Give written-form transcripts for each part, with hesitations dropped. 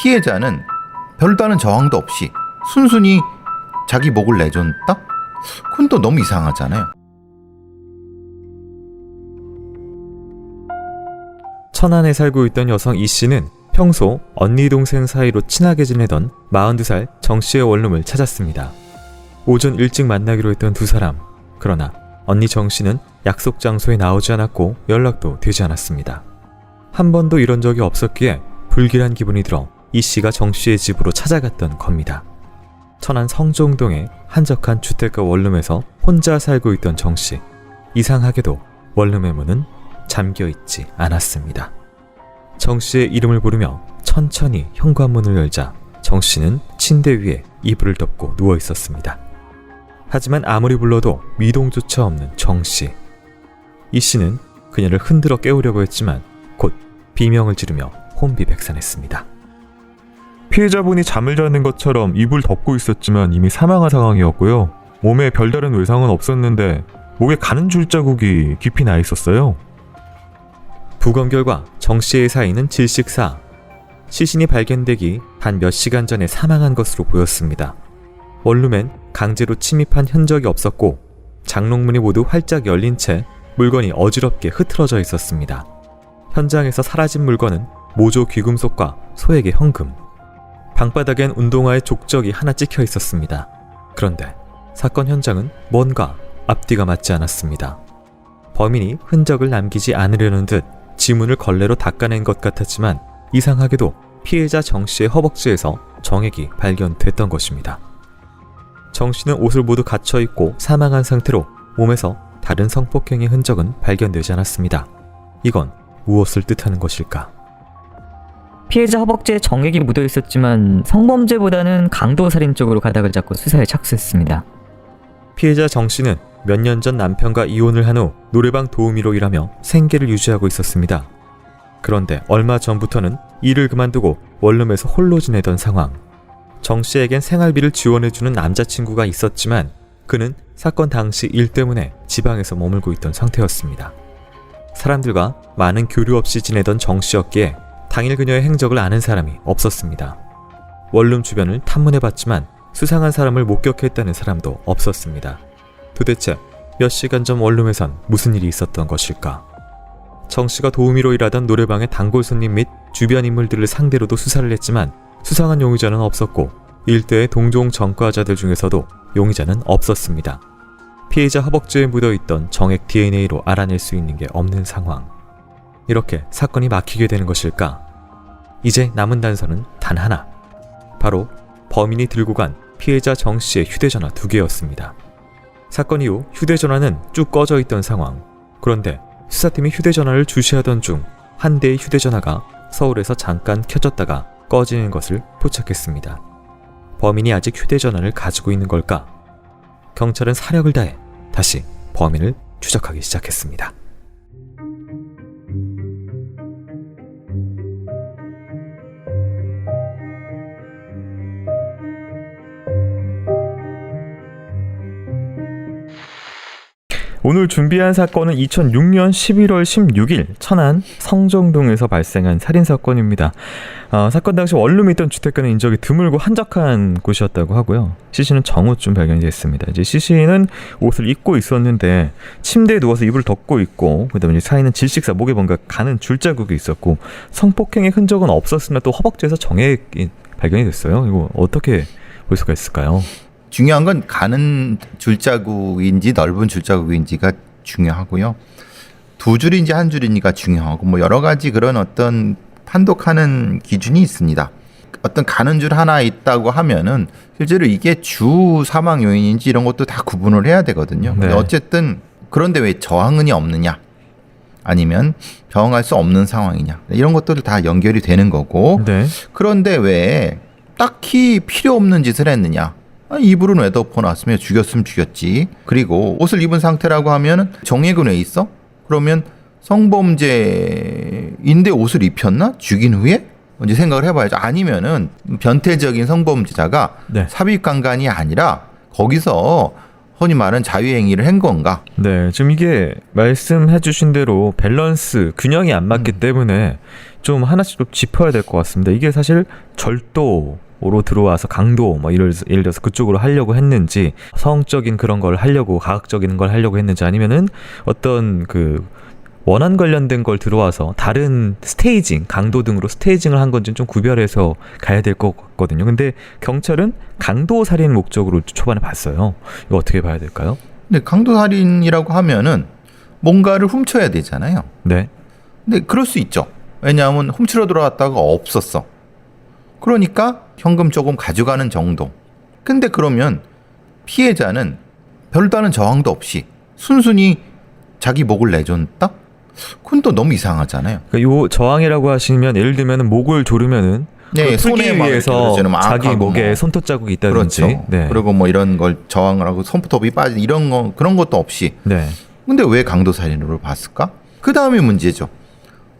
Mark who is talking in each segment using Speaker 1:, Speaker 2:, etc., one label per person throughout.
Speaker 1: 피해자는 별다른 저항도 없이 순순히 자기 목을 내줬다? 그건 또 너무 이상하잖아요.
Speaker 2: 천안에 살고 있던 여성 이 씨는 평소 언니 동생 사이로 친하게 지내던 42살 정 씨의 원룸을 찾았습니다. 오전 일찍 만나기로 했던 두 사람. 그러나 언니 정 씨는 약속 장소에 나오지 않았고 연락도 되지 않았습니다. 한 번도 이런 적이 없었기에 불길한 기분이 들어 이 씨가 정 씨의 집으로 찾아갔던 겁니다. 천안 성종동의 한적한 주택가 원룸에서 혼자 살고 있던 정 씨. 이상하게도 원룸의 문은 잠겨 있지 않았습니다. 정 씨의 이름을 부르며 천천히 현관문을 열자 정 씨는 침대 위에 이불을 덮고 누워 있었습니다. 하지만 아무리 불러도 미동조차 없는 정 씨. 이 씨는 그녀를 흔들어 깨우려고 했지만 곧 비명을 지르며 혼비백산했습니다.
Speaker 3: 피해자분이 잠을 자는 것처럼 이불 덮고 있었지만 이미 사망한 상황이었고요. 몸에 별다른 외상은 없었는데 목에 가는 줄 자국이 깊이 나 있었어요.
Speaker 2: 부검 결과 정 씨의 사인은 질식사. 시신이 발견되기 단 몇 시간 전에 사망한 것으로 보였습니다. 원룸엔 강제로 침입한 흔적이 없었고 장롱문이 모두 활짝 열린 채 물건이 어지럽게 흐트러져 있었습니다. 현장에서 사라진 물건은 모조 귀금속과 소액의 현금. 방바닥엔 운동화의 족적이 하나 찍혀 있었습니다. 그런데 사건 현장은 뭔가 앞뒤가 맞지 않았습니다. 범인이 흔적을 남기지 않으려는 듯 지문을 걸레로 닦아낸 것 같았지만 이상하게도 피해자 정 씨의 허벅지에서 정액이 발견됐던 것입니다. 정 씨는 옷을 모두 갖춰 입고 사망한 상태로 몸에서 다른 성폭행의 흔적은 발견되지 않았습니다. 이건 무엇을 뜻하는 것일까?
Speaker 4: 피해자 허벅지에 정액이 묻어 있었지만 성범죄보다는 강도살인 쪽으로 가닥을 잡고 수사에 착수했습니다.
Speaker 2: 피해자 정 씨는 몇 년 전 남편과 이혼을 한 후 노래방 도우미로 일하며 생계를 유지하고 있었습니다. 그런데 얼마 전부터는 일을 그만두고 원룸에서 홀로 지내던 상황. 정 씨에겐 생활비를 지원해주는 남자친구가 있었지만 그는 사건 당시 일 때문에 지방에서 머물고 있던 상태였습니다. 사람들과 많은 교류 없이 지내던 정 씨였기에 당일 그녀의 행적을 아는 사람이 없었습니다. 원룸 주변을 탐문해봤지만 수상한 사람을 목격했다는 사람도 없었습니다. 도대체 몇 시간 전 원룸에선 무슨 일이 있었던 것일까? 정 씨가 도우미로 일하던 노래방의 단골 손님 및 주변 인물들을 상대로도 수사를 했지만 수상한 용의자는 없었고 일대의 동종 전과자들 중에서도 용의자는 없었습니다. 피해자 허벅지에 묻어있던 정액 DNA로 알아낼 수 있는 게 없는 상황. 이렇게 사건이 막히게 되는 것일까? 이제 남은 단서는 단 하나. 바로 범인이 들고 간 피해자 정 씨의 휴대전화 2개였습니다. 사건 이후 휴대전화는 쭉 꺼져 있던 상황. 그런데 수사팀이 휴대전화를 주시하던 중 한 대의 휴대전화가 서울에서 잠깐 켜졌다가 꺼지는 것을 포착했습니다. 범인이 아직 휴대전화를 가지고 있는 걸까? 경찰은 사력을 다해 다시 범인을 추적하기 시작했습니다.
Speaker 3: 오늘 준비한 사건은 2006년 11월 16일 천안 성정동에서 발생한 살인사건입니다. 사건 당시 원룸에 있던 주택가는 인적이 드물고 한적한 곳이었다고 하고요. 시신은 정오쯤 발견이 됐습니다. 이제 시신은 옷을 입고 있었는데 침대에 누워서 이불을 덮고 있고 그다음에 사인은 질식사, 목에 뭔가 가는 줄자국이 있었고 성폭행의 흔적은 없었으나 또 허벅지에서 정액이 발견이 됐어요. 이거 어떻게 볼 수가 있을까요?
Speaker 1: 중요한 건 가는 줄자국인지 넓은 줄자국인지가 중요하고요. 두 줄인지 한 줄인지가 중요하고 뭐 여러 가지 그런 어떤 판독하는 기준이 있습니다. 어떤 가는 줄 하나 있다고 하면은 실제로 이게 주 사망 요인인지 이런 것도 다 구분을 해야 되거든요. 근데 어쨌든 그런데 왜 저항은이 없느냐? 아니면 저항할 수 없는 상황이냐? 이런 것들을 다 연결이 되는 거고. 그런데 왜 딱히 필요 없는 짓을 했느냐? 이불은 왜 덮어놨으면 죽였으면 죽였지. 그리고 옷을 입은 상태라고 하면 정액은 왜 있어? 그러면 성범죄인데 옷을 입혔나? 죽인 후에? 이제 생각을 해봐야죠. 아니면은 변태적인 성범죄자가 삽입강간이 아니라 거기서 흔히 말하는 자유행위를 한 건가?
Speaker 3: 네, 지금 이게 말씀해 주신 대로 밸런스, 균형이 안 맞기 때문에 좀 하나씩 좀 짚어야 될 것 같습니다. 이게 사실 절도로 들어와서 강도 뭐 예를 들어서 그쪽으로 하려고 했는지, 성적인 그런 걸 하려고, 가학적인 걸 하려고 했는지, 아니면은 어떤 그 원한 관련된 걸 들어와서 다른 스테이징, 강도 등으로 스테이징을 한 건지는 좀 구별해서 가야 될 것 같거든요. 근데 경찰은 강도 살인 목적으로 초반에 봤어요. 이거 어떻게 봐야 될까요?
Speaker 1: 근데 강도 살인이라고 하면은 뭔가를 훔쳐야 되잖아요.
Speaker 3: 네.
Speaker 1: 근데 그럴 수 있죠. 왜냐하면 훔치러 들어왔다가 없었어. 그러니까 현금 조금 가져가는 정도. 근데 그러면 피해자는 별다른 저항도 없이 순순히 자기 목을 내줬다? 그건 또 너무 이상하잖아요.
Speaker 3: 그러니까 요 저항이라고 하시면 예를 들면 목을 조르면은
Speaker 1: 네,
Speaker 3: 그
Speaker 1: 손에
Speaker 3: 풀기
Speaker 1: 막
Speaker 3: 위해서
Speaker 1: 이렇게 그러잖아요.
Speaker 3: 자기
Speaker 1: 악하고
Speaker 3: 목에
Speaker 1: 뭐.
Speaker 3: 손톱 자국이 있다든지.
Speaker 1: 그렇죠.
Speaker 3: 네.
Speaker 1: 그리고 뭐 이런 걸 저항을 하고 손톱이 빠진 이런 거 그런 것도 없이.
Speaker 3: 네.
Speaker 1: 근데 왜 강도 살인으로 봤을까? 그 다음에 문제죠.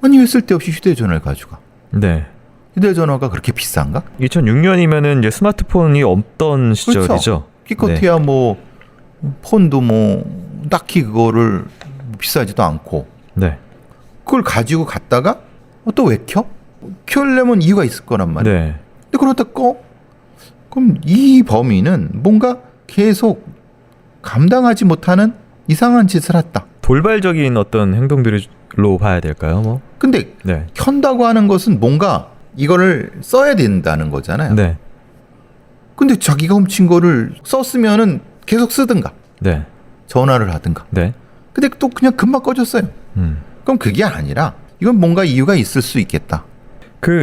Speaker 1: 아니 왜 쓸데없이 휴대전화를 가져가?
Speaker 3: 네.
Speaker 1: 휴대전화가 그렇게 비싼가?
Speaker 3: 2006년이면은 이제 스마트폰이 없던 시절이죠.
Speaker 1: 그렇죠. 기껏해야 뭐 폰도 뭐 딱히 그거를 비싸지도 않고
Speaker 3: 네.
Speaker 1: 그걸 가지고 갔다가 또 왜 켜? 켜려면 이유가 있을 거란 말이야.
Speaker 3: 네.
Speaker 1: 근데 그러다 꺼? 그럼 이 범인은 뭔가 계속 감당하지 못하는 이상한 짓을 했다.
Speaker 3: 돌발적인 어떤 행동들로 봐야 될까요? 뭐.
Speaker 1: 근데
Speaker 3: 네.
Speaker 1: 켠다고 하는 것은 뭔가 이거를 써야 된다는 거잖아요.
Speaker 3: 네.
Speaker 1: 근데 자기가 훔친 거를 썼으면은 계속 쓰든가
Speaker 3: 네.
Speaker 1: 전화를 하든가.
Speaker 3: 네.
Speaker 1: 근데 또 그냥 금방 꺼졌어요. 그럼 그게 아니라 이건 뭔가 이유가 있을 수 있겠다.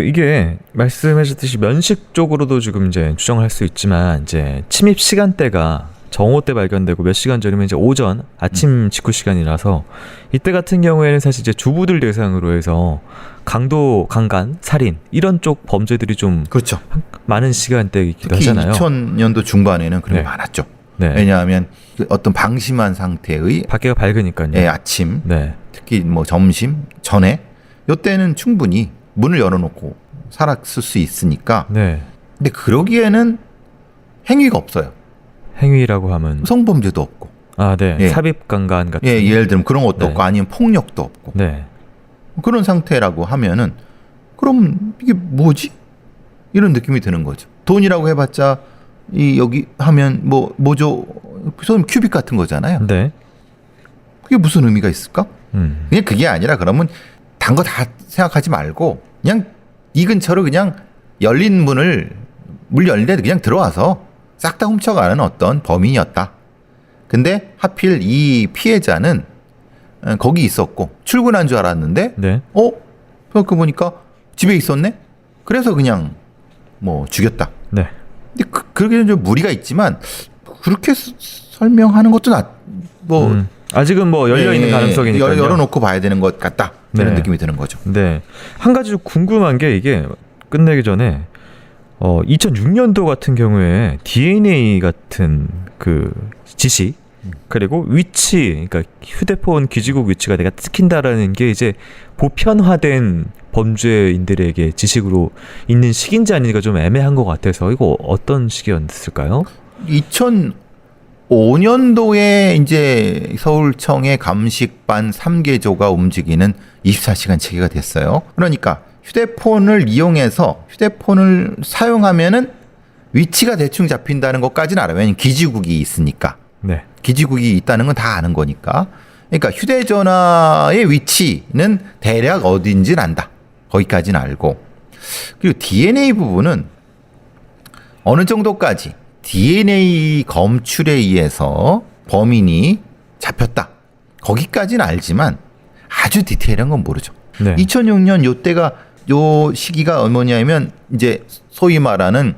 Speaker 3: 이게 말씀하셨듯이 면식적으로도 지금 이제 추정을 할 수 있지만, 이제 침입 시간대가 정오 때 발견되고 몇 시간 전이면 이제 오전 아침 직후 시간이라서, 이때 같은 경우에는 사실 이제 주부들 대상으로 해서 강도, 강간, 살인 이런 쪽 범죄들이 좀
Speaker 1: 그렇죠.
Speaker 3: 많은 시간대이기도
Speaker 1: 특히
Speaker 3: 하잖아요.
Speaker 1: 2000년도 중반에는 그런 게
Speaker 3: 네.
Speaker 1: 많았죠.
Speaker 3: 네.
Speaker 1: 왜냐하면 그 어떤 방심한 상태의
Speaker 3: 밖에가 밝으니까요.
Speaker 1: 아침,
Speaker 3: 네.
Speaker 1: 특히 뭐 점심 전에 이때는 충분히 문을 열어놓고 살았을 수 있으니까.
Speaker 3: 네.
Speaker 1: 근데 그러기에는 행위가 없어요.
Speaker 3: 행위라고 하면
Speaker 1: 성범죄도 없고.
Speaker 3: 네.
Speaker 1: 예.
Speaker 3: 삽입 강간 같은.
Speaker 1: 예를 들면 그런 것도
Speaker 3: 네.
Speaker 1: 없고 아니면 폭력도 없고.
Speaker 3: 네.
Speaker 1: 그런 상태라고 하면은 그럼 이게 뭐지? 이런 느낌이 드는 거죠. 돈이라고 해봤자 이 여기 하면 뭐죠? 소위 큐빅 같은 거잖아요.
Speaker 3: 네.
Speaker 1: 그게 무슨 의미가 있을까? 그냥 그게 아니라 그러면 단 거 다 생각하지 말고 그냥 이 근처로 그냥 열린 문을 문 열린데 그냥 들어와서 싹 다 훔쳐가는 어떤 범인이었다. 근데 하필 이 피해자는 거기 있었고 출근한 줄 알았는데
Speaker 3: 네.
Speaker 1: 그러고 보니까 집에 있었네? 그래서 그냥 뭐 죽였다.
Speaker 3: 네.
Speaker 1: 근데 그러기는 좀 무리가 있지만 그렇게 설명하는 것도
Speaker 3: 아직은 뭐 열려 있는 가능성이니까요.
Speaker 1: 열어놓고 봐야 되는 것 같다. 이런
Speaker 3: 네.
Speaker 1: 느낌이 드는 거죠.
Speaker 3: 네. 한 가지 좀 궁금한 게, 이게 끝내기 전에 2006년도 같은 경우에 DNA 같은 그 지시, 그리고 위치, 그러니까 휴대폰 기지국 위치가 내가 찍힌다라는 게 이제 보편화된 범죄인들에게 지식으로 있는 시기인지 아닌지가 좀 애매한 것 같아서, 이거 어떤 시기였을까요?
Speaker 1: 2005년도에 이제 서울청의 감식반 3개조가 움직이는 24시간 체계가 됐어요. 그러니까 휴대폰을 이용해서 휴대폰을 사용하면은 위치가 대충 잡힌다는 것까지는 알아요. 왜냐면 기지국이 있으니까.
Speaker 3: 네.
Speaker 1: 기지국이 있다는 건 다 아는 거니까. 그러니까 휴대전화의 위치는 대략 어딘지는 안다. 거기까지는 알고. 그리고 DNA 부분은 어느 정도까지 DNA 검출에 의해서 범인이 잡혔다. 거기까지는 알지만 아주 디테일한 건 모르죠.
Speaker 3: 네.
Speaker 1: 2006년 요 시기가 뭐냐면 이제 소위 말하는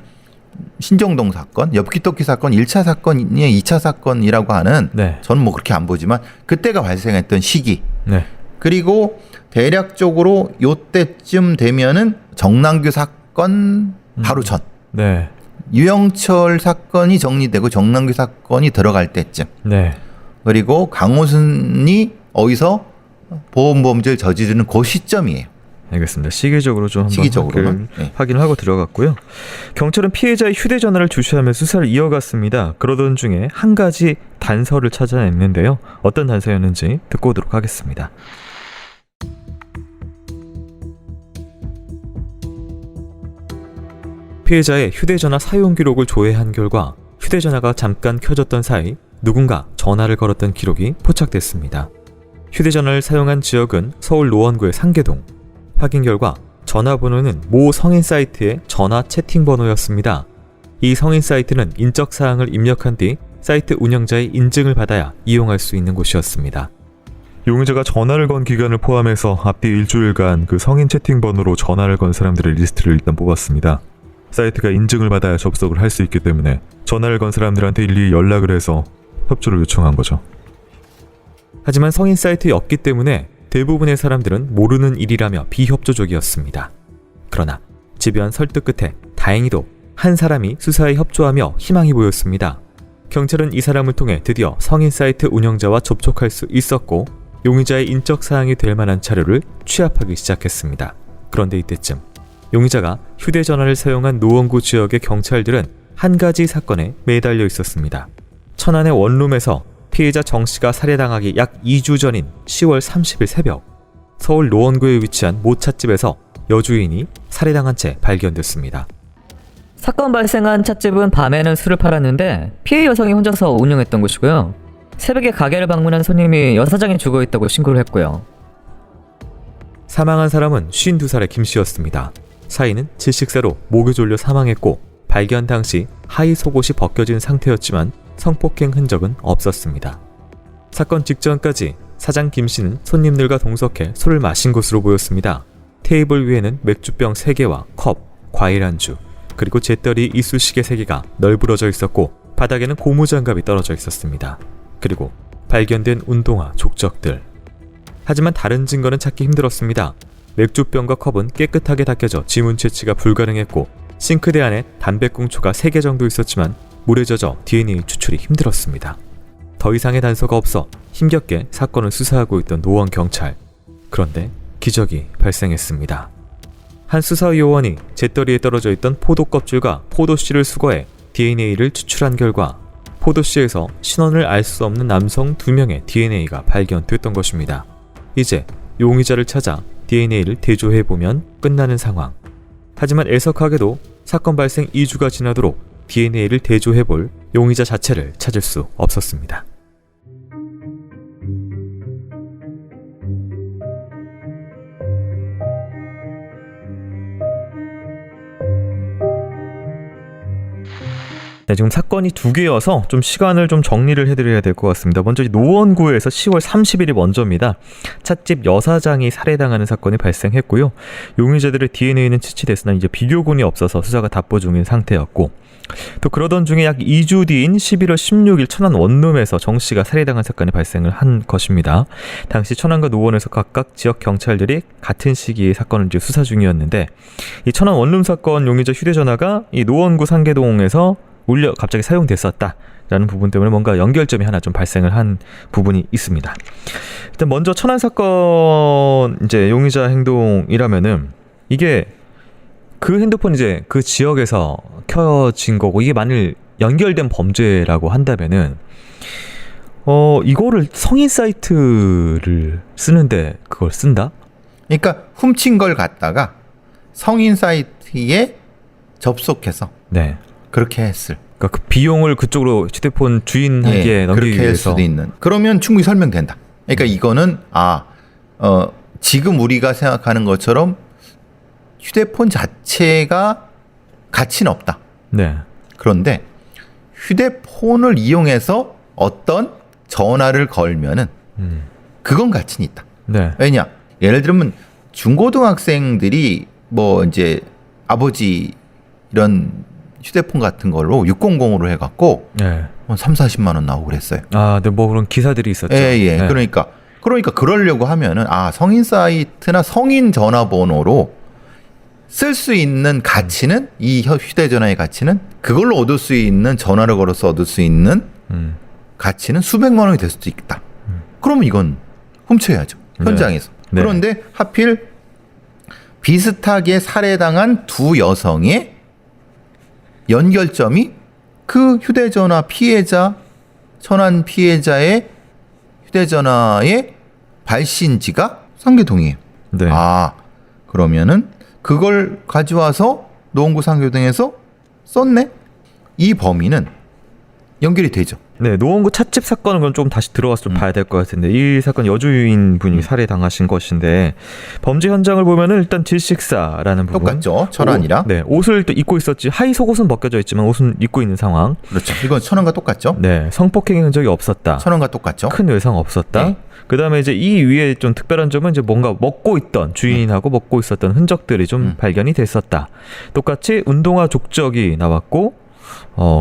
Speaker 1: 신정동 사건, 엽기토끼 사건 1차 사건이 2차 사건이라고 하는
Speaker 3: 네.
Speaker 1: 저는 뭐 그렇게 안 보지만 그때가 발생했던 시기.
Speaker 3: 네.
Speaker 1: 그리고 대략적으로 요때쯤 되면은 정남규 사건 바로 전.
Speaker 3: 네.
Speaker 1: 유영철 사건이 정리되고 정남규 사건이 들어갈 때쯤.
Speaker 3: 네.
Speaker 1: 그리고 강호순이 어디서 보험범죄를 저지르는 그 시점이에요.
Speaker 3: 알겠습니다. 시기적으로 좀 한번
Speaker 1: 시기적으로는
Speaker 3: 확인을 하고 들어갔고요. 경찰은 피해자의 휴대전화를 주시하며 수사를 이어갔습니다. 그러던 중에 한 가지 단서를 찾아냈는데요. 어떤 단서였는지 듣고 오도록 하겠습니다.
Speaker 2: 피해자의 휴대전화 사용 기록을 조회한 결과 휴대전화가 잠깐 켜졌던 사이 누군가 전화를 걸었던 기록이 포착됐습니다. 휴대전화를 사용한 지역은 서울 노원구의 상계동. 확인 결과 전화번호는 모 성인 사이트의 전화 채팅 번호였습니다. 이 성인 사이트는 인적사항을 입력한 뒤 사이트 운영자의 인증을 받아야 이용할 수 있는 곳이었습니다.
Speaker 3: 용의자가 전화를 건 기간을 포함해서 앞뒤 일주일간 그 성인 채팅 번호로 전화를 건 사람들의 리스트를 일단 뽑았습니다. 사이트가 인증을 받아야 접속을 할 수 있기 때문에 전화를 건 사람들한테 일일이 연락을 해서 협조를 요청한 거죠.
Speaker 2: 하지만 성인 사이트였기 때문에 대부분의 사람들은 모르는 일이라며 비협조적이었습니다. 그러나 집요한 설득 끝에 다행히도 한 사람이 수사에 협조하며 희망이 보였습니다. 경찰은 이 사람을 통해 드디어 성인 사이트 운영자와 접촉할 수 있었고 용의자의 인적 사항이 될 만한 자료를 취합하기 시작했습니다. 그런데 이때쯤 용의자가 휴대전화를 사용한 노원구 지역의 경찰들은 한 가지 사건에 매달려 있었습니다. 천안의 원룸에서 피해자 정씨가 살해당하기 약 2주 전인 10월 30일 새벽 서울 노원구에 위치한 모찻집에서 여주인이 살해당한 채 발견됐습니다.
Speaker 4: 사건 발생한 찻집은 밤에는 술을 팔았는데 피해 여성이 혼자서 운영했던 곳이고요. 새벽에 가게를 방문한 손님이 여사장이 죽어있다고 신고를 했고요.
Speaker 2: 사망한 사람은 52살의 김씨였습니다. 사인은 질식사로 목에 졸려 사망했고 발견 당시 하의 속옷이 벗겨진 상태였지만 성폭행 흔적은 없었습니다. 사건 직전까지 사장 김씨는 손님들과 동석해 술을 마신 것으로 보였습니다. 테이블 위에는 맥주병 3개와 컵, 과일 안주, 그리고 재떨이 이쑤시개 3개가 널브러져 있었고 바닥에는 고무장갑이 떨어져 있었습니다. 그리고 발견된 운동화, 족적들. 하지만 다른 증거는 찾기 힘들었습니다. 맥주병과 컵은 깨끗하게 닦여져 지문 채취가 불가능했고 싱크대 안에 담배꽁초가 3개 정도 있었지만 물에 젖어 DNA 추출이 힘들었습니다. 더 이상의 단서가 없어 힘겹게 사건을 수사하고 있던 노원 경찰. 그런데 기적이 발생했습니다. 한 수사요원이 재떨이에 떨어져 있던 포도 껍질과 포도씨를 수거해 DNA를 추출한 결과 포도씨에서 신원을 알 수 없는 남성 2명의 DNA가 발견됐던 것입니다. 이제 용의자를 찾아 DNA를 대조해보면 끝나는 상황. 하지만 애석하게도 사건 발생 2주가 지나도록 DNA를 대조해볼 용의자 자체를 찾을 수 없었습니다.
Speaker 3: 네, 지금 사건이 2개여서 좀 시간을 좀 정리를 해드려야 될 것 같습니다. 먼저 노원구에서 10월 30일이 먼저입니다. 찻집 여사장이 살해당하는 사건이 발생했고요. 용의자들의 DNA는 채취됐으나 이제 비교군이 없어서 수사가 답보 중인 상태였고, 또 그러던 중에 약 2주 뒤인 11월 16일 천안 원룸에서 정씨가 살해당한 사건이 발생을 한 것입니다. 당시 천안과 노원에서 각각 지역 경찰들이 같은 시기에 사건을 이제 수사 중이었는데, 이 천안 원룸 사건 용의자 휴대전화가 이 노원구 상계동에서 갑자기 사용됐었다라는 부분 때문에 뭔가 연결점이 하나 좀 발생을 한 부분이 있습니다. 일단 먼저 천안 사건 이제 용의자 행동이라면은 이게 그 핸드폰 이제 그 지역에서 켜진 거고, 이게 만일 연결된 범죄라고 한다면은 이거를 성인 사이트를 쓰는데 그걸 쓴다?
Speaker 1: 그러니까 훔친 걸 갖다가 성인 사이트에 접속해서
Speaker 3: 네.
Speaker 1: 그렇게 했을.
Speaker 3: 그러니까 그 비용을 그쪽으로 휴대폰 주인에게 넘기기
Speaker 1: 그렇게 할
Speaker 3: 위해서.
Speaker 1: 수도 있는. 그러면 충분히 설명된다. 그러니까 이거는 지금 우리가 생각하는 것처럼 휴대폰 자체가 가치는 없다.
Speaker 3: 네.
Speaker 1: 그런데 휴대폰을 이용해서 어떤 전화를 걸면은 그건 가치는 있다.
Speaker 3: 네.
Speaker 1: 왜냐? 예를 들면 중고등학생들이 뭐 이제 아버지 이런 휴대폰 같은 걸로 600으로 해갖고
Speaker 3: 네.
Speaker 1: 한 3-40만 원 나오고 그랬어요.
Speaker 3: 아, 네, 뭐 그런 기사들이 있었죠.
Speaker 1: 예.
Speaker 3: 네.
Speaker 1: 그러니까 그러려고 하면은 성인 사이트나 성인 전화번호로 쓸 수 있는 가치는, 이 휴대전화의 가치는, 그걸로 얻을 수 있는, 전화를 걸어서 얻을 수 있는 가치는 수백만 원이 될 수도 있다. 그러면 이건 훔쳐야죠. 현장에서.
Speaker 3: 네.
Speaker 1: 그런데 하필 비슷하게 살해당한 두 여성의 연결점이 그 휴대전화 피해자, 천안 피해자의 휴대전화의 발신지가 상계동이에요.
Speaker 3: 네.
Speaker 1: 그러면은 그걸 가져와서 노원구 상교동에서 썼네? 이 범인은 연결이 되죠.
Speaker 3: 네, 노원구 찻집 사건은 그럼 좀 다시 들어가서 좀 봐야 될 것 같은데 이 사건 여주인 분이 살해당하신 것인데 범죄 현장을 보면은 일단 질식사라는 부분
Speaker 1: 똑같죠. 철안이랑.
Speaker 3: 네, 옷을 또 입고 있었지 하의 속옷은 벗겨져 있지만 옷은 입고 있는 상황.
Speaker 1: 그렇죠. 이건 천원과 똑같죠.
Speaker 3: 네, 성폭행 흔적이 없었다.
Speaker 1: 천원과 똑같죠.
Speaker 3: 큰 외상 없었다.
Speaker 1: 네.
Speaker 3: 그다음에 이제 이 위에 좀 특별한 점은 이제 뭔가 먹고 있던 주인하고 먹고 있었던 흔적들이 좀 발견이 됐었다. 똑같이 운동화 족적이 나왔고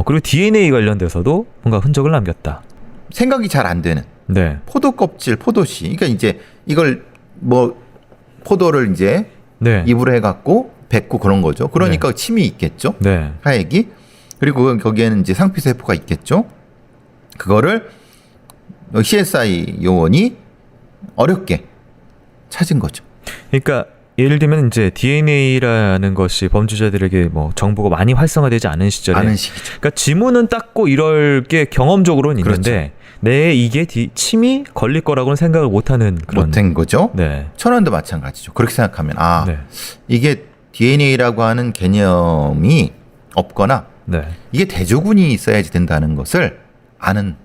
Speaker 3: 그리고 DNA 관련돼서도 뭔가 흔적을 남겼다.
Speaker 1: 생각이 잘 안 되는
Speaker 3: 네.
Speaker 1: 포도 껍질, 포도씨. 그러니까 이제 이걸 뭐 포도를 이제
Speaker 3: 네.
Speaker 1: 입으로 해갖고 뱉고 그런 거죠. 그러니까 침이 있겠죠.
Speaker 3: 네.
Speaker 1: 하액이. 그리고 거기에는 이제 상피세포가 있겠죠. 그거를 CSI 요원이 어렵게 찾은 거죠.
Speaker 3: 그러니까 예를 들면 이제 DNA라는 것이 범죄자들에게 뭐 정보가 많이 활성화되지 않은 시절에
Speaker 1: 아는 시기죠.
Speaker 3: 그러니까 지문은 닦고 이럴 게 경험적으로는 있는데 내 이게 침이 걸릴 거라고는 생각을 못하는 그런
Speaker 1: 못한 거죠.
Speaker 3: 네.
Speaker 1: 천안도 마찬가지죠. 그렇게 생각하면
Speaker 3: 네.
Speaker 1: 이게 DNA라고 하는 개념이 없거나
Speaker 3: 네.
Speaker 1: 이게 대조군이 있어야지 된다는 것을 아는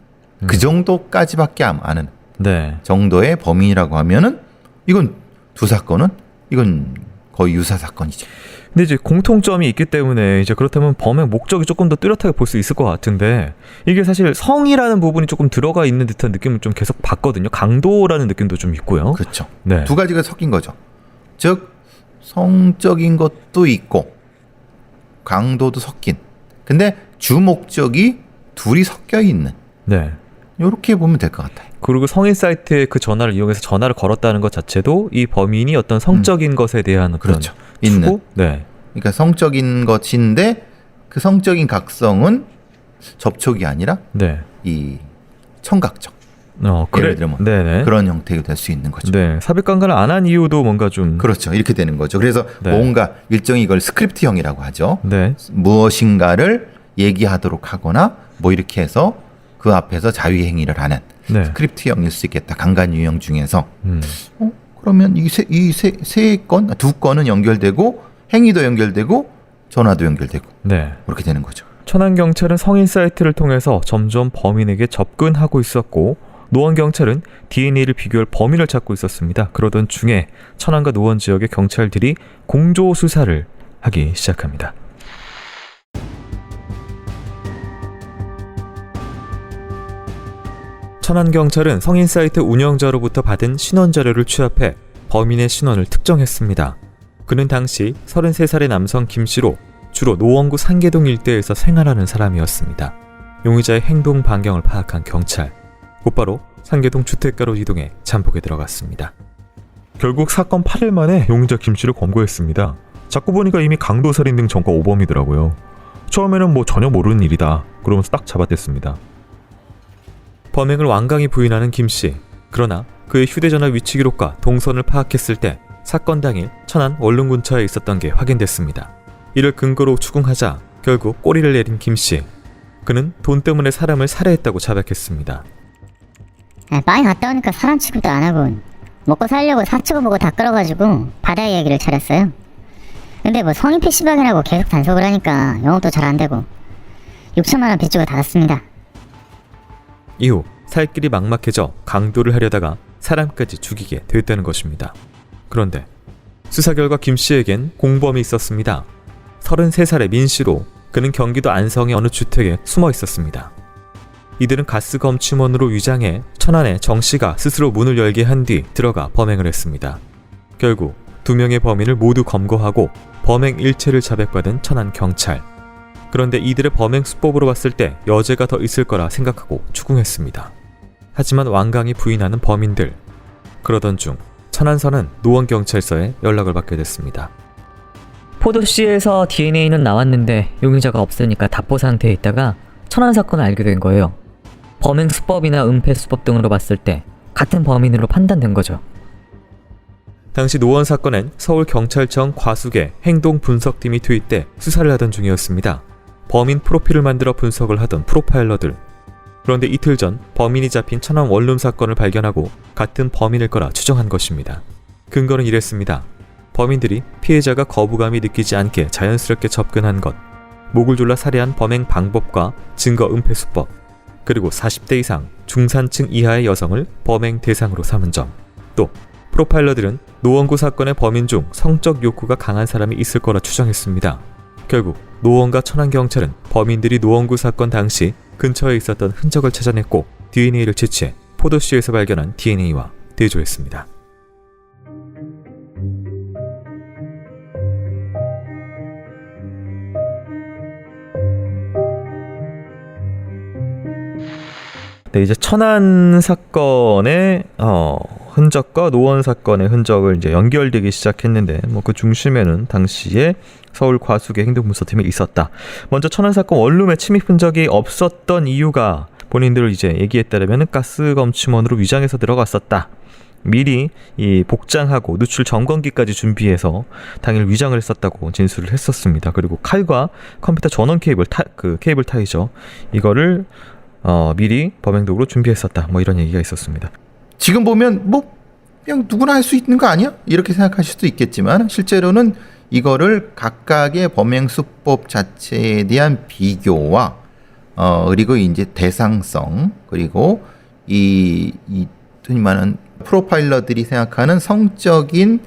Speaker 1: 그 정도까지밖에 안 아는
Speaker 3: 네.
Speaker 1: 정도의 범인이라고 하면은 이건 두 사건은 이건 거의 유사 사건이죠.
Speaker 3: 근데 이제 공통점이 있기 때문에 이제 그렇다면 범행 목적이 조금 더 뚜렷하게 볼 수 있을 것 같은데 이게 사실 성이라는 부분이 조금 들어가 있는 듯한 느낌을 좀 계속 받거든요. 강도라는 느낌도 좀 있고요.
Speaker 1: 그렇죠.
Speaker 3: 네.
Speaker 1: 두 가지가 섞인 거죠. 즉 성적인 것도 있고 강도도 섞인. 근데 주 목적이 둘이 섞여 있는.
Speaker 3: 네.
Speaker 1: 이렇게 보면 될 것 같아요.
Speaker 3: 그리고 성인 사이트에 그 전화를 이용해서 전화를 걸었다는 것 자체도 이 범인이 어떤 성적인 것에 대한 어떤
Speaker 1: 그렇죠. 있는.
Speaker 3: 추구? 네.
Speaker 1: 그러니까 성적인 것인데 그 성적인 각성은 접촉이 아니라
Speaker 3: 네.
Speaker 1: 이 청각적
Speaker 3: 그래.
Speaker 1: 예를 들면
Speaker 3: 네네.
Speaker 1: 그런 형태가 될 수 있는 거죠.
Speaker 3: 네. 삽입관계를 안 한 이유도 뭔가 좀
Speaker 1: 그렇죠. 이렇게 되는 거죠. 그래서
Speaker 3: 네.
Speaker 1: 뭔가 일종의 이걸 스크립트형이라고 하죠.
Speaker 3: 네.
Speaker 1: 무엇인가를 얘기하도록 하거나 뭐 이렇게 해서 그 앞에서 자위행위를 하는
Speaker 3: 네.
Speaker 1: 스크립트형일 수 있겠다. 강간 유형 중에서.
Speaker 3: 음.
Speaker 1: 그러면 이 세 건, 두 건은 연결되고 행위도 연결되고 전화도 연결되고
Speaker 3: 네.
Speaker 1: 그렇게 되는 거죠.
Speaker 3: 천안 경찰은 성인 사이트를 통해서 점점 범인에게 접근하고 있었고 노원 경찰은 DNA를 비교할 범인을 찾고 있었습니다. 그러던 중에 천안과 노원 지역의 경찰들이 공조 수사를 하기 시작합니다. 천안 경찰은 성인 사이트 운영자로부터 받은 신원 자료를 취합해 범인의 신원을 특정했습니다. 그는 당시 33살의 남성 김씨로 주로 노원구 상계동 일대에서 생활하는 사람이었습니다. 용의자의 행동 반경을 파악한 경찰, 곧바로 상계동 주택가로 이동해 잠복에 들어갔습니다.
Speaker 5: 결국 사건 8일 만에 용의자 김씨를 검거했습니다. 자꾸 보니까 이미 강도살인 등 전과 오범이더라고요. 처음에는 뭐 전혀 모르는 일이다 그러면서 딱 잡아댔습니다.
Speaker 2: 범행을 완강히 부인하는 김씨. 그러나 그의 휴대전화 위치 기록과 동선을 파악했을 때 사건 당일 천안 원룸근처에 있었던 게 확인됐습니다. 이를 근거로 추궁하자 결국 꼬리를 내린 김씨. 그는 돈 때문에 사람을 살해했다고 자백했습니다.
Speaker 6: 많이 갔다 오니까 사람 취급도 안 하고 먹고 살려고 사치고 보고 다 끌어가지고 바다 이야기를 차렸어요. 근데 뭐 성인 PC방이라고 계속 단속을 하니까 영업도 잘 안 되고 6천만 원 빚주고 닫았습니다.
Speaker 2: 이후 살 길이 막막해져 강도를 하려다가 사람까지 죽이게 됐다는 것입니다. 그런데 수사 결과 김씨에겐 공범이 있었습니다. 33살의 민씨로 그는 경기도 안성의 어느 주택에 숨어 있었습니다. 이들은 가스 검침원으로 위장해 천안의 정씨가 스스로 문을 열게 한 뒤 들어가 범행을 했습니다. 결국 2명의 범인을 모두 검거하고 범행 일체를 자백받은 천안 경찰. 그런데 이들의 범행 수법으로 봤을 때 여죄가 더 있을 거라 생각하고 추궁했습니다. 하지만 완강히 부인하는 범인들. 그러던 중 천안서는 노원경찰서에 연락을 받게 됐습니다.
Speaker 4: 포도씨에서 DNA는 나왔는데 용의자가 없으니까 답보 상태에 있다가 천안 사건을 알게 된 거예요. 범행 수법이나 은폐 수법 등으로 봤을 때 같은 범인으로 판단된 거죠.
Speaker 2: 당시 노원 사건엔 서울경찰청 과수계 행동분석팀이 투입돼 수사를 하던 중이었습니다. 범인 프로필을 만들어 분석을 하던 프로파일러들. 그런데 이틀 전 범인이 잡힌 천안 원룸 사건을 발견하고 같은 범인일 거라 추정한 것입니다. 근거는 이랬습니다. 범인들이 피해자가 거부감이 느끼지 않게 자연스럽게 접근한 것, 목을 졸라 살해한 범행 방법과 증거 은폐 수법, 그리고 40대 이상 중산층 이하의 여성을 범행 대상으로 삼은 점, 또 프로파일러들은 노원구 사건의 범인 중 성적 욕구가 강한 사람이 있을 거라 추정했습니다. 결국 노원과 천안경찰은 범인들이 노원구 사건 당시 근처에 있었던 흔적을 찾아냈고 DNA를 채취해 포도씨에서 발견한 DNA와 대조했습니다.
Speaker 3: 네, 이제 천안 사건의 흔적과 노원 사건의 흔적을 이제 연결되기 시작했는데 뭐 그 중심에는 당시에 서울 과수계 행동문서팀이 있었다. 먼저 천안 사건 원룸에 침입 흔적이 없었던 이유가 본인들 이제 얘기에 따르면 가스 검침원으로 위장해서 들어갔었다. 미리 이 복장하고 누출 점검기까지 준비해서 당일 위장을 했었다고 진술을 했었습니다. 그리고 칼과 컴퓨터 전원 케이블 케이블 타이죠. 이거를 미리 범행 도구로 준비했었다. 뭐 이런 얘기가 있었습니다.
Speaker 1: 지금 보면 뭐 그냥 누구나 할 수 있는 거 아니야? 이렇게 생각하실 수도 있겠지만 실제로는 이거를 각각의 범행 수법 자체에 대한 비교와 그리고 이제 대상성, 그리고 이 흔히 말하는 프로파일러들이 생각하는 성적인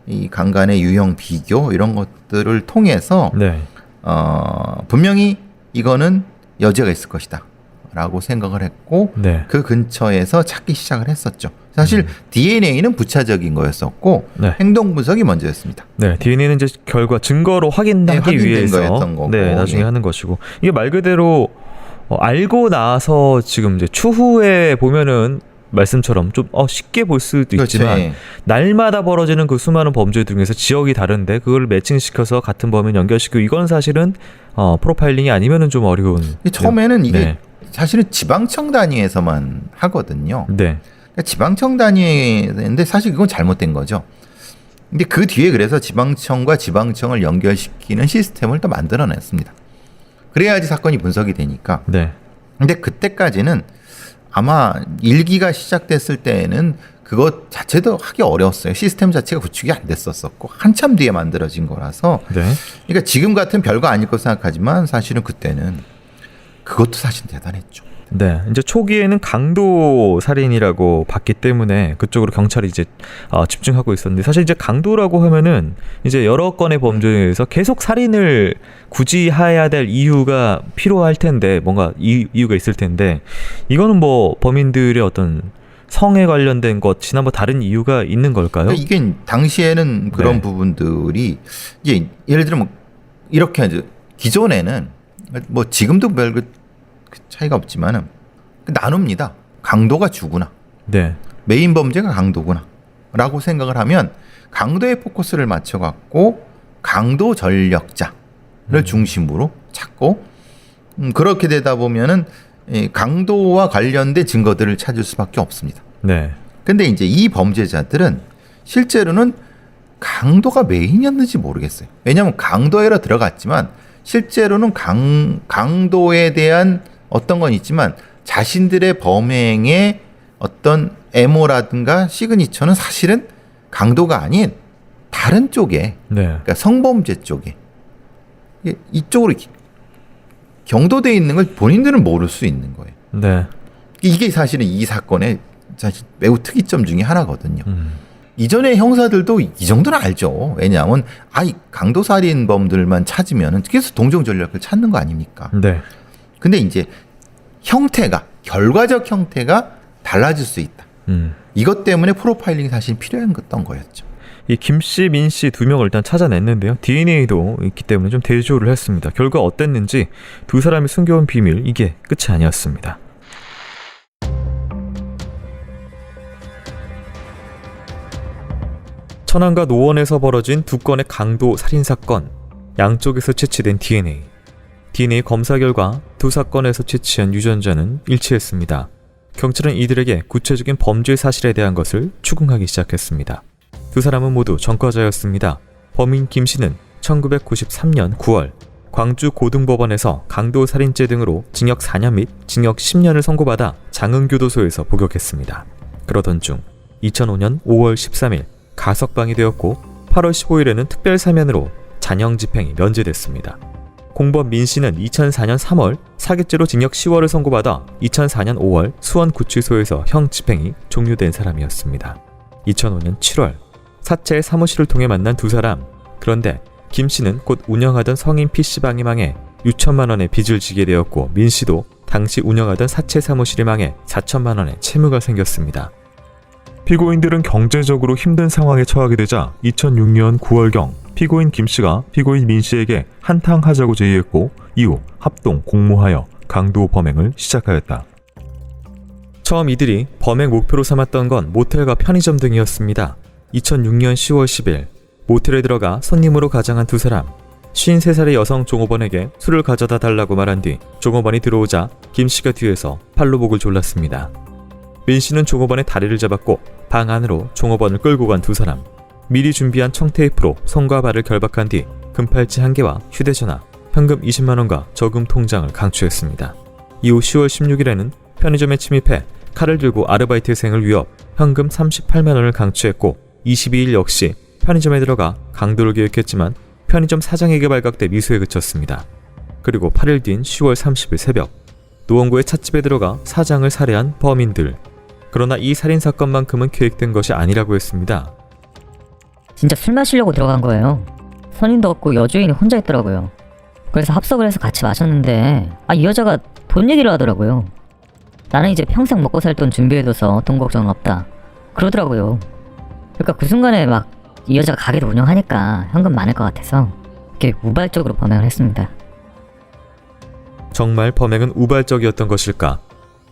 Speaker 1: 이 강간의 유형 비교, 이런 것들을 통해서
Speaker 3: 네.
Speaker 1: 분명히 이거는 여지가 있을 것이다 라고 생각을 했고,
Speaker 3: 네.
Speaker 1: 그 근처에서 찾기 시작을 했었죠. 사실 DNA는 부차적인 거였었고,
Speaker 3: 네.
Speaker 1: 행동 분석이 먼저였습니다.
Speaker 3: 네, DNA는 이제 결과 증거로
Speaker 1: 네,
Speaker 3: 확인하기
Speaker 1: 확인된
Speaker 3: 위해서
Speaker 1: 거였던 거고.
Speaker 3: 네, 나중에
Speaker 1: 네.
Speaker 3: 하는 것이고, 이게 말 그대로 알고 나서 지금 이제 추후에 보면은 말씀처럼 좀 쉽게 볼 수도 있지만
Speaker 1: 그렇지.
Speaker 3: 날마다 벌어지는 그 수많은 범죄 중에서 지역이 다른데 그걸 매칭시켜서 같은 범인 연결시키고, 이건 사실은 프로파일링이 아니면은 좀 어려운.
Speaker 1: 처음에는 이게
Speaker 3: 네.
Speaker 1: 사실은 지방청 단위에서만 하거든요.
Speaker 3: 네.
Speaker 1: 그러니까 지방청 단위인데 사실 그건 잘못된 거죠. 근데 그 뒤에 그래서 지방청과 지방청을 연결시키는 시스템을 또 만들어냈습니다. 그래야지 사건이 분석이 되니까.
Speaker 3: 네.
Speaker 1: 근데 그때까지는 아마 일기가 시작됐을 때에는 그것 자체도 하기 어려웠어요. 시스템 자체가 구축이 안 됐었고 한참 뒤에 만들어진 거라서.
Speaker 3: 네.
Speaker 1: 그러니까 지금 같은 별거 아닐 거 생각하지만 사실은 그때는 그것도 사실 대단했죠.
Speaker 3: 네, 이제 초기에는 강도 살인이라고 봤기 때문에 그쪽으로 경찰이 이제 집중하고 있었는데, 사실 이제 강도라고 하면은 이제 여러 건의 범죄에서 계속 살인을 굳이 해야 될 이유가 필요할 텐데, 뭔가 이유가 있을 텐데, 이거는 뭐 범인들의 어떤 성에 관련된 것이나 뭐 다른 이유가 있는 걸까요?
Speaker 1: 그러니까 이게 당시에는 그런
Speaker 3: 네.
Speaker 1: 부분들이 이제 예를 들면 뭐 이렇게 하죠. 기존에는 뭐 지금도 별 차이가 없지만은 나눕니다. 강도가 주구나.
Speaker 3: 네.
Speaker 1: 메인 범죄가 강도구나. 라고 생각을 하면 강도에 포커스를 맞춰갖고 강도 전력자를 중심으로 찾고, 그렇게 되다 보면은 이 강도와 관련된 증거들을 찾을 수밖에 없습니다.
Speaker 3: 네.
Speaker 1: 근데 이제 이 범죄자들은 실제로는 강도가 메인이었는지 모르겠어요. 왜냐하면 강도에로 들어갔지만 실제로는 강도에 대한 어떤 건 있지만 자신들의 범행의 어떤 애모라든가 시그니처는 사실은 강도가 아닌 다른 쪽에,
Speaker 3: 네.
Speaker 1: 그러니까 성범죄 쪽에 이쪽으로 경도돼 있는 걸 본인들은 모를 수 있는 거예요.
Speaker 3: 네.
Speaker 1: 이게 사실은 이 사건의 사실 매우 특이점 중에 하나거든요. 이전의 형사들도 이 정도는 알죠. 왜냐하면 이 강도살인범들만 찾으면 계속 동종전략을 찾는 거 아닙니까?
Speaker 3: 네.
Speaker 1: 근데 이제 형태가, 결과적 형태가 달라질 수 있다. 이것 때문에 프로파일링이 사실 필요했던 거였죠.
Speaker 3: 이 김씨, 민씨 두 명을 일단 찾아냈는데요. DNA도 있기 때문에 좀 대조를 했습니다. 결과 어땠는지 두 사람이 숨겨온 비밀, 이게 끝이 아니었습니다.
Speaker 2: 천안과 노원에서 벌어진 두 건의 강도 살인사건, 양쪽에서 채취된 DNA 검사 결과 두 사건에서 채취한 유전자는 일치했습니다. 경찰은 이들에게 구체적인 범죄 사실에 대한 것을 추궁하기 시작했습니다. 두 사람은 모두 전과자였습니다. 범인 김씨는 1993년 9월 광주 고등법원에서 강도살인죄 등으로 징역 4년 및 징역 10년을 선고받아 장흥교도소에서 복역했습니다. 그러던 중 2005년 5월 13일 가석방이 되었고 8월 15일에는 특별 사면으로 잔형 집행이 면제됐습니다. 공범 민 씨는 2004년 3월 사기죄로 징역 10월을 선고받아 2004년 5월 수원구치소에서 형 집행이 종료된 사람이었습니다. 2005년 7월 사채의 사무실을 통해 만난 두 사람. 그런데 김 씨는 곧 운영하던 성인 PC방이 망해 6천만 원의 빚을 지게 되었고 민 씨도 당시 운영하던 사채 사무실이 망해 4천만 원의 채무가 생겼습니다.
Speaker 5: 피고인들은 경제적으로 힘든 상황에 처하게 되자 2006년 9월경 피고인 김 씨가 피고인 민 씨에게 한탕하자고 제의했고 이후 합동 공모하여 강도 범행을 시작하였다.
Speaker 2: 처음 이들이 범행 목표로 삼았던 건 모텔과 편의점 등이었습니다. 2006년 10월 10일 모텔에 들어가 손님으로 가장한 두 사람. 53살의 여성 종업원에게 술을 가져다 달라고 말한 뒤 종업원이 들어오자 김 씨가 뒤에서 팔로 목을 졸랐습니다. 민 씨는 종업원의 다리를 잡았고 방 안으로 종업원을 끌고 간 두 사람. 미리 준비한 청테이프로 손과 발을 결박한 뒤 금팔찌 1개와 휴대전화, 현금 20만 원과 저금 통장을 강취했습니다. 이후 10월 16일에는 편의점에 침입해 칼을 들고 아르바이트생을 위협, 현금 38만 원을 강취했고 22일 역시 편의점에 들어가 강도를 계획했지만 편의점 사장에게 발각돼 미수에 그쳤습니다. 그리고 8일 뒤인 10월 30일 새벽 노원구의 찻집에 들어가 사장을 살해한 범인들. 그러나 이 살인사건만큼은 계획된 것이 아니라고 했습니다.
Speaker 4: 진짜 술 마시려고 들어간 거예요. 손님도 없고 여주인이 혼자 있더라고요. 그래서 합석을 해서 같이 마셨는데 이 여자가 돈 얘기를 하더라고요. 나는 이제 평생 먹고 살 돈 준비해둬서 돈 걱정은 없다 그러더라고요. 그러니까 그 순간에 막 이 여자가 가게를 운영하니까 현금 많을 것 같아서 이렇게 우발적으로 범행을 했습니다.
Speaker 2: 정말 범행은 우발적이었던 것일까?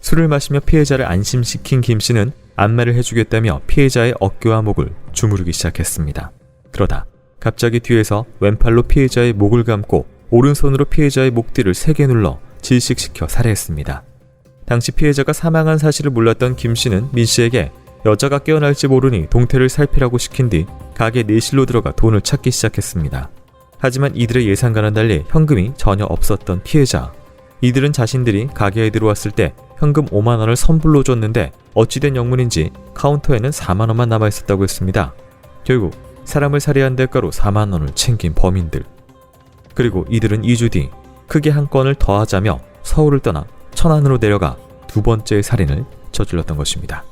Speaker 2: 술을 마시며 피해자를 안심시킨 김 씨는 안매를 해주겠다며 피해자의 어깨와 목을 주무르기 시작했습니다. 그러다 갑자기 뒤에서 왼팔로 피해자의 목을 감고 오른손으로 피해자의 목 뒤를 세게 눌러 질식시켜 살해했습니다. 당시 피해자가 사망한 사실을 몰랐던 김 씨는 민 씨에게 여자가 깨어날지 모르니 동태를 살피라고 시킨 뒤 가게 내실로 들어가 돈을 찾기 시작했습니다. 하지만 이들의 예상과는 달리 현금이 전혀 없었던 피해자. 이들은 자신들이 가게에 들어왔을 때 현금 5만 원을 선불로 줬는데 어찌된 영문인지 카운터에는 4만 원만 남아있었다고 했습니다. 결국 사람을 살해한 대가로 4만 원을 챙긴 범인들. 그리고 이들은 2주 뒤 크게 한 건을 더하자며 서울을 떠나 천안으로 내려가 두 번째 살인을 저질렀던 것입니다.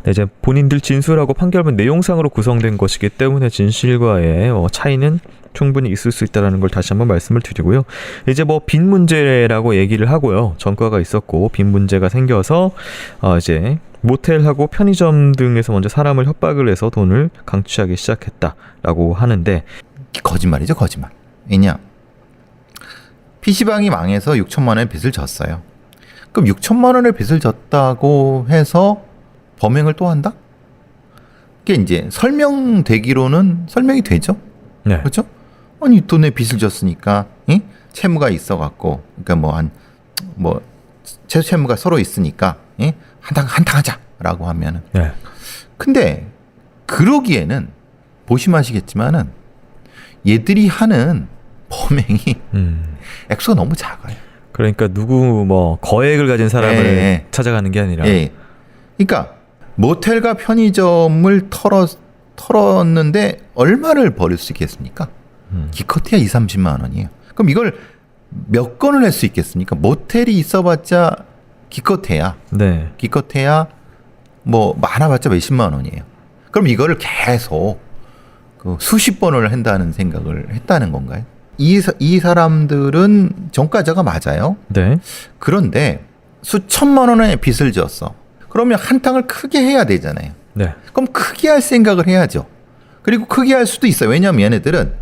Speaker 3: 네, 이제 본인들 진술하고 판결문 내용상으로 구성된 것이기 때문에 진실과의 차이는 충분히 있을 수 있다는 걸 다시 한번 말씀을 드리고요. 이제 빈 문제라고 얘기를 하고요. 전과가 있었고 빈 문제가 생겨서 이제 모텔하고 편의점 등에서 먼저 사람을 협박을 해서 돈을 강취하기 시작했다라고 하는데
Speaker 1: 거짓말이죠, 거짓말. 왜냐? PC방이 망해서 6천만 원의 빚을 졌어요. 그럼 6천만 원의 빚을 졌다고 해서 범행을 또 한다? 그게 이제 설명되기로는 설명이 되죠.
Speaker 3: 네.
Speaker 1: 그렇죠? 아니 돈에 빚을 졌으니까 채무가 있어갖고 그러니까 채무가 서로 있으니까 한탕하자라고 하면은.
Speaker 3: 네.
Speaker 1: 근데 그러기에는 보시면 얘들이 하는 범행이 액수가 너무 작아요.
Speaker 3: 그러니까 누구 거액을 가진 사람을 찾아가는 게 아니라.
Speaker 1: 그러니까 모텔과 편의점을 털었는데 얼마를 버릴 수 있겠습니까? 기껏해야 20-30만 원이에요. 그럼 이걸 몇 건을 할 수 있겠습니까? 모텔이 있어봤자 기껏해야 많아봤자 몇십만 원이에요. 그럼 이거를 계속 수십 번을 한다는 생각을 했다는 건가요? 이 사람들은 전과자가 맞아요.
Speaker 3: 네.
Speaker 1: 그런데 수천만 원의 빚을 졌어. 그러면 한탕을 크게 해야 되잖아요.
Speaker 3: 네.
Speaker 1: 그럼 크게 할 생각을 해야죠. 그리고 크게 할 수도 있어요. 왜냐하면 얘네들은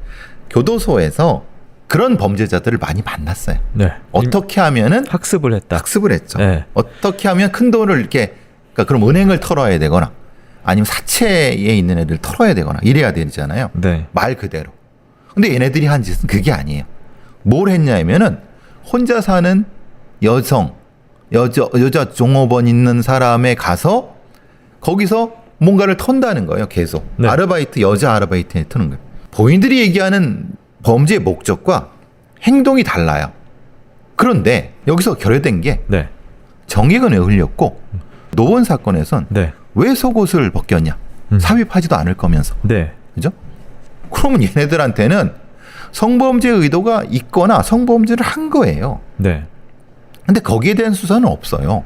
Speaker 1: 교도소에서 그런 범죄자들을 많이 만났어요.
Speaker 3: 네.
Speaker 1: 어떻게 하면은
Speaker 3: 학습을
Speaker 1: 했죠.
Speaker 3: 네.
Speaker 1: 어떻게 하면 큰 돈을 이렇게 그럼 은행을 털어야 되거나 아니면 사채에 있는 애들 털어야 되거나 이래야 되잖아요.
Speaker 3: 네.
Speaker 1: 말 그대로. 근데 얘네들이 한 짓은 그게 아니에요. 뭘 했냐면은 혼자 사는 여자 종업원 있는 사람에 가서 거기서 뭔가를 턴다는 거예요. 계속.
Speaker 3: 네.
Speaker 1: 여자 아르바이트에 트는 거예요. 본인들이 얘기하는 범죄의 목적과 행동이 달라요. 그런데 여기서 결여된 게
Speaker 3: 네.
Speaker 1: 정액은 왜 흘렸고 노원 사건에선
Speaker 3: 네.
Speaker 1: 왜 속옷을 벗겼냐? 삽입하지도 않을 거면서.
Speaker 3: 네.
Speaker 1: 그죠? 그러면 얘네들한테는 성범죄 의도가 있거나 성범죄를 한 거예요.
Speaker 3: 네.
Speaker 1: 근데 거기에 대한 수사는 없어요.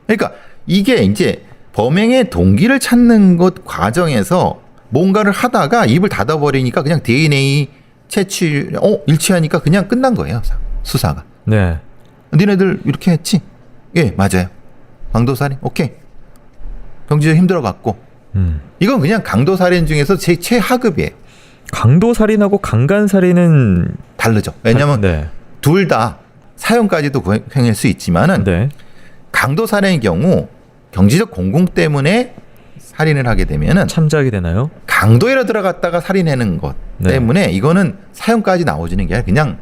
Speaker 1: 그러니까 이게 이제 범행의 동기를 찾는 것 과정에서 뭔가를 하다가 입을 닫아버리니까 그냥 DNA 채취, 일치하니까 그냥 끝난 거예요. 수사가.
Speaker 3: 네.
Speaker 1: 니네들 이렇게 했지? 예, 맞아요. 강도살인? 오케이. 경제적 힘들어갖고. 이건 그냥 강도살인 중에서 제 최하급이에요.
Speaker 3: 강도살인하고 강간살인은
Speaker 1: 다르죠. 왜냐면
Speaker 3: 네.
Speaker 1: 둘 다 사형까지도 행할 수 있지만은
Speaker 3: 네.
Speaker 1: 강도살인의 경우 경제적 공공 때문에 살인을 하게 되면은
Speaker 3: 참작이 되나요?
Speaker 1: 강도에로 들어갔다가 살인하는 것
Speaker 3: 네.
Speaker 1: 때문에 이거는 사형까지 나오지는 게 아니라 그냥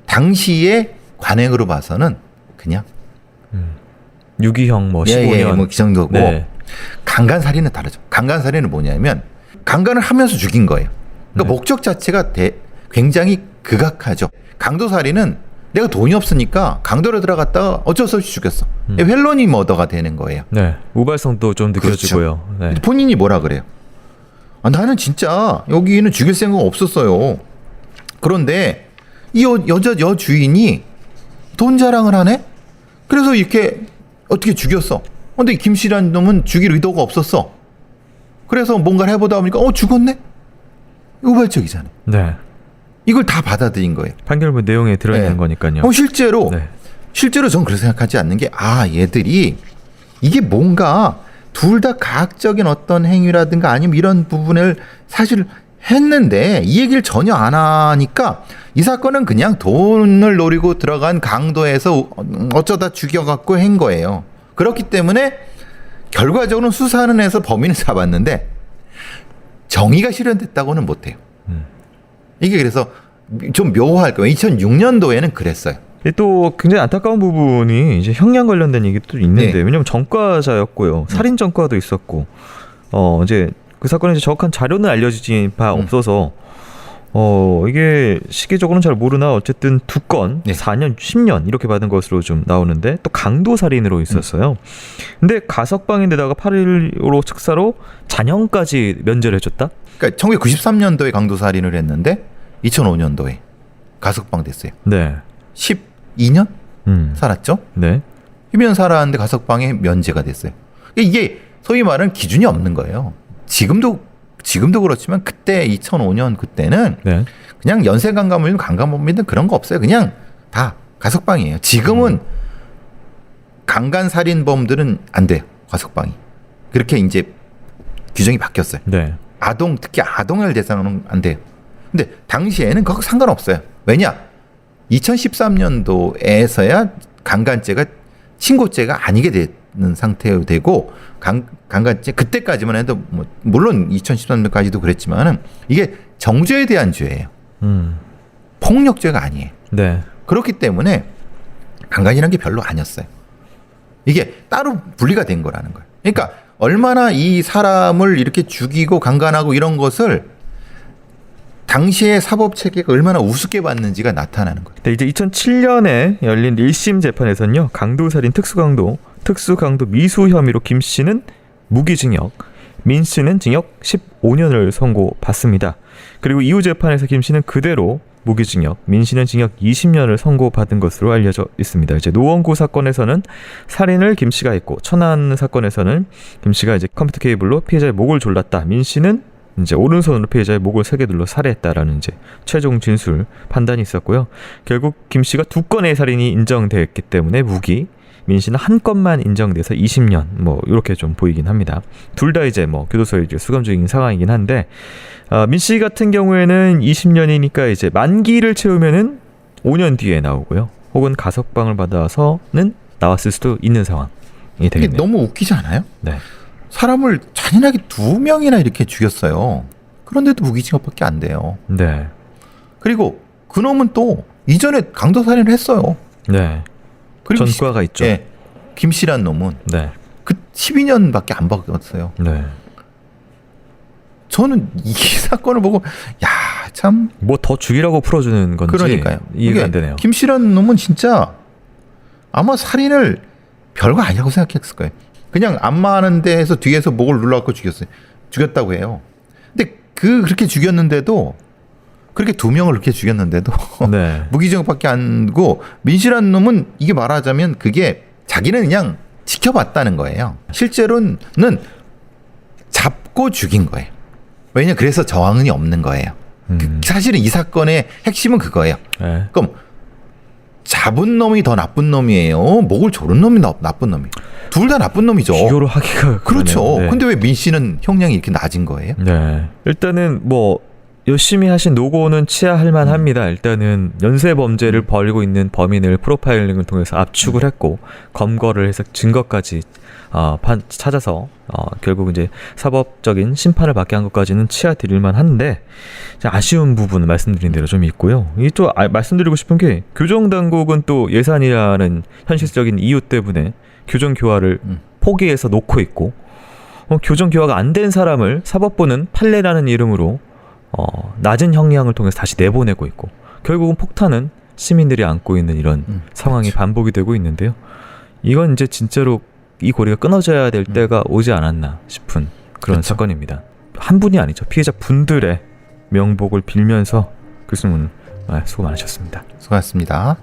Speaker 1: 당시의 관행으로 봐서는 그냥
Speaker 3: 유기형 뭐 15년
Speaker 1: 뭐 기정도고
Speaker 3: 네.
Speaker 1: 강간살인은 다르죠. 강간살인은 뭐냐면 강간을 하면서 죽인 거예요. 그러니까
Speaker 3: 네.
Speaker 1: 목적 자체가 굉장히 극악하죠. 강도살인은 내가 돈이 없으니까 강도로 들어갔다가 어쩔 수 없이 죽였어. felony 머더가 되는 거예요.
Speaker 3: 네. 우발성도 좀 느껴지고요. 네.
Speaker 1: 본인이 뭐라 그래요? 나는 진짜 여기는 죽일 생각 없었어요. 그런데 이 여자 주인이 돈 자랑을 하네? 그래서 이렇게 어떻게 죽였어? 근데 김 씨라는 놈은 죽일 의도가 없었어. 그래서 뭔가를 해보다 보니까 죽었네? 우발적이잖아요.
Speaker 3: 네.
Speaker 1: 이걸 다 받아들인 거예요.
Speaker 3: 판결문 내용에 들어있는
Speaker 1: 네.
Speaker 3: 거니까요.
Speaker 1: 실제로
Speaker 3: 네.
Speaker 1: 전 그렇게 생각하지 않는 게 얘들이 이게 뭔가 둘 다 가학적인 어떤 행위라든가 아니면 이런 부분을 사실 했는데 이 얘기를 전혀 안 하니까 이 사건은 그냥 돈을 노리고 들어간 강도에서 어쩌다 죽여갖고 한 거예요. 그렇기 때문에 결과적으로는 수사는 해서 범인을 잡았는데 정의가 실현됐다고는 못해요. 이게 그래서 좀 묘할 거예요. 2006년도에는 그랬어요.
Speaker 3: 또 굉장히 안타까운 부분이 이제 형량 관련된 얘기도 있는데
Speaker 1: 네.
Speaker 3: 왜냐면 전과자였고요. 살인 전과도 있었고 이제 그 사건에 이제 정확한 자료는 알려지지 바 없어서 이게 시기적으로는 잘 모르나 어쨌든 2건
Speaker 1: 네.
Speaker 3: 4년, 10년 이렇게 받은 것으로 좀 나오는데 또 강도 살인으로 있었어요. 근데 가석방인데다가 8.15 특사로 잔형까지 면제를 해줬다?
Speaker 1: 그러니까 1993년도에 강도살인을 했는데 2005년도에 가석방 됐어요.
Speaker 3: 네.
Speaker 1: 12년 살았죠?
Speaker 3: 네.
Speaker 1: 12년 살았는데 가석방에 면제가 됐어요. 이게 소위 말하는 기준이 없는 거예요. 지금도 그렇지만 그때 2005년 그때는
Speaker 3: 네.
Speaker 1: 그냥 연쇄 강간범이든 강간범이든 그런 거 없어요. 그냥 다 가석방이에요. 지금은 강간살인범들은 안 돼요. 가석방이. 그렇게 이제 규정이 바뀌었어요.
Speaker 3: 네.
Speaker 1: 특히 아동을 대상으로는 안 돼요. 근데 당시에는 그거 상관없어요. 왜냐? 2013년도에서야 강간죄가 신고죄가 아니게 되는 상태로 되고 강간죄 그때까지만 해도 물론 2013년까지도 그랬지만은 이게 정죄에 대한 죄예요. 폭력죄가 아니에요.
Speaker 3: 네.
Speaker 1: 그렇기 때문에 강간이라는 게 별로 아니었어요. 이게 따로 분리가 된 거라는 거예요. 그러니까 얼마나 이 사람을 이렇게 죽이고 강간하고 이런 것을 당시의 사법 체계가 얼마나 우습게 봤는지가 나타나는 거예요.
Speaker 3: 네, 이제 2007년에 열린 1심 재판에서는요. 강도살인 특수강도 미수 혐의로 김 씨는 무기징역, 민 씨는 징역 15년을 선고받습니다. 그리고 이후 재판에서 김 씨는 그대로 무기징역, 민 씨는 징역 20년을 선고받은 것으로 알려져 있습니다. 이제 노원구 사건에서는 살인을 김 씨가 했고, 천안 사건에서는 김 씨가 이제 컴퓨터 케이블로 피해자의 목을 졸랐다. 민 씨는 이제 오른손으로 피해자의 목을 세게 눌러 살해했다라는 이제 최종 진술 판단이 있었고요. 결국 김 씨가 2건의 살인이 인정됐기 때문에 무기, 민 씨는 1건만 인정돼서 20년 이렇게 좀 보이긴 합니다. 둘 다 이제 교도소에 이제 수감 중인 상황이긴 한데 민 씨 같은 경우에는 20년이니까 이제 만기를 채우면은 5년 뒤에 나오고요. 혹은 가석방을 받아서는 나왔을 수도 있는 상황이
Speaker 1: 이게
Speaker 3: 되겠네요.
Speaker 1: 너무 웃기지 않아요?
Speaker 3: 네.
Speaker 1: 사람을 잔인하게 2명이나 이렇게 죽였어요. 그런데도 무기징역밖에 안 돼요.
Speaker 3: 네.
Speaker 1: 그리고 그놈은 또 이전에 강도살인을 했어요.
Speaker 3: 네.
Speaker 1: 그리고
Speaker 3: 전과가 있죠.
Speaker 1: 예, 김 씨란 놈은
Speaker 3: 네.
Speaker 1: 그 12년밖에 안 받았어요.
Speaker 3: 네.
Speaker 1: 저는 이 사건을 보고 야, 참
Speaker 3: 뭐 더 죽이라고 풀어주는 건지
Speaker 1: 그러니까요.
Speaker 3: 이해가
Speaker 1: 이게
Speaker 3: 안 되네요.
Speaker 1: 김 씨라는 놈은 진짜 아마 살인을 별거 아니라고 생각했을 거예요. 그냥 안마하는 데에서 뒤에서 목을 눌러갖고 죽였다고 해요. 근데 그렇게 죽였는데도 그렇게 2명을 그렇게 죽였는데도
Speaker 3: 네.
Speaker 1: 무기징역밖에 안 두고 민 씨라는 놈은 이게 말하자면 그게 자기는 그냥 지켜봤다는 거예요. 실제로는 잡고 죽인 거예요. 왜냐 그래서 저항이 없는 거예요. 사실은 이 사건의 핵심은 그거예요.
Speaker 3: 네.
Speaker 1: 그럼 잡은 놈이 더 나쁜 놈이에요. 목을 조른 놈이 나쁜 놈이. 둘 다 나쁜 놈이죠.
Speaker 3: 비교를 하기가
Speaker 1: 그렇죠.
Speaker 3: 그러네요. 네.
Speaker 1: 근데 왜 민 씨는 형량이 이렇게 낮은 거예요?
Speaker 3: 네. 일단은 뭐 열심히 하신 노고는 치하할 만합니다. 일단은 연쇄 범죄를 벌이고 있는 범인을 프로파일링을 통해서 압축을 했고 검거를 해서 증거까지 찾아서 결국 이제 사법적인 심판을 받게 한 것까지는 치하 드릴 만한데 아쉬운 부분은 말씀드린 대로 좀 있고요. 이 또 말씀드리고 싶은 게 교정 당국은 또 예산이라는 현실적인 이유 때문에 교정 교화를 포기해서 놓고 있고 교정 교화가 안 된 사람을 사법부는 판례라는 이름으로 낮은 형량을 통해서 다시 내보내고 있고 결국은 폭탄은 시민들이 안고 있는 이런 상황이
Speaker 1: 그렇죠.
Speaker 3: 반복이 되고 있는데요. 이건 이제 진짜로 이 고리가 끊어져야 될 때가 오지 않았나 싶은 그런
Speaker 1: 그렇죠.
Speaker 3: 사건입니다. 한 분이 아니죠. 피해자 분들의 명복을 빌면서 교수님 수고 많으셨습니다.
Speaker 1: 수고하셨습니다.